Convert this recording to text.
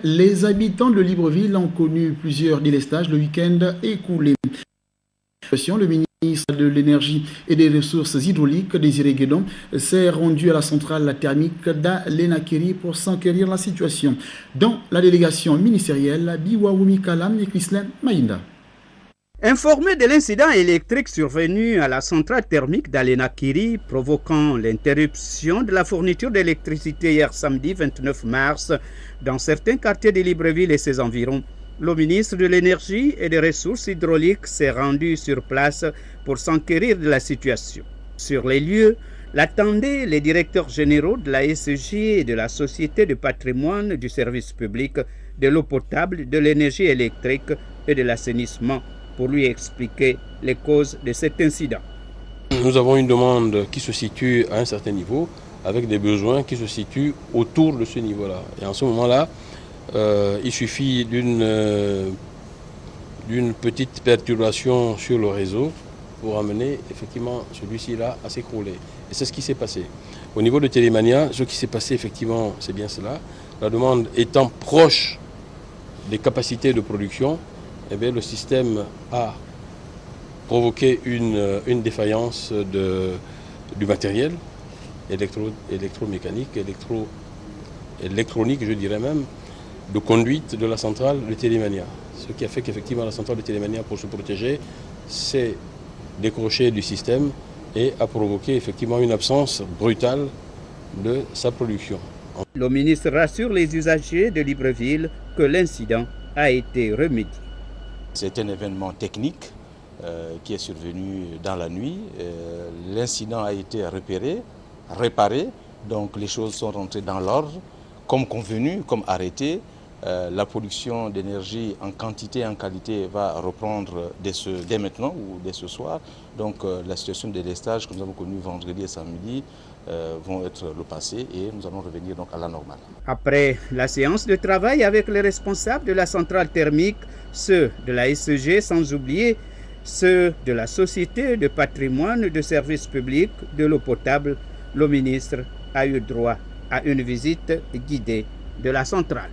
Les habitants de Libreville ont connu plusieurs délestages le week-end écoulé. Le ministre de l'Énergie et des Ressources hydrauliques, Désiré Guédon, s'est rendu à la centrale thermique d'Alenakeri pour s'enquérir la situation. Dans la délégation ministérielle, Biwaoumi Kalam et Chrislin Maïnda. Informé de l'incident électrique survenu à la centrale thermique d'Alenakeri, provoquant l'interruption de la fourniture d'électricité hier samedi 29 mars dans certains quartiers de Libreville et ses environs, le ministre de l'Énergie et des Ressources hydrauliques s'est rendu sur place pour s'enquérir de la situation. Sur les lieux, l'attendaient les directeurs généraux de la SEJ et de la Société de patrimoine du service public, de l'eau potable, de l'énergie électrique et de l'assainissement, pour lui expliquer les causes de cet incident. Nous avons une demande qui se situe à un certain niveau, avec des besoins qui se situent autour de ce niveau-là. Et en ce moment-là, il suffit d'une petite perturbation sur le réseau pour amener effectivement celui-ci-là à s'écrouler. Et c'est ce qui s'est passé. Au niveau de Télémania, ce qui s'est passé effectivement, c'est bien cela. La demande étant proche des capacités de production, eh bien, le système a provoqué une défaillance du matériel électromécanique, électronique, je dirais même, de conduite de la centrale de Télémania. Ce qui a fait qu'effectivement la centrale de Télémania, pour se protéger, s'est décrochée du système et a provoqué effectivement une absence brutale de sa production. Le ministre rassure les usagers de Libreville que l'incident a été remédié. C'est un événement technique qui est survenu dans la nuit. L'incident a été réparé, donc les choses sont rentrées dans l'ordre, comme convenu, comme arrêté. La production d'énergie en quantité et en qualité va reprendre dès maintenant ou dès ce soir. Donc la situation des délestages que nous avons connus vendredi et samedi vont être le passé et nous allons revenir donc à la normale. Après la séance de travail avec les responsables de la centrale thermique, ceux de la SEG sans oublier ceux de la Société de patrimoine de service public de l'eau potable, le ministre a eu droit à une visite guidée de la centrale.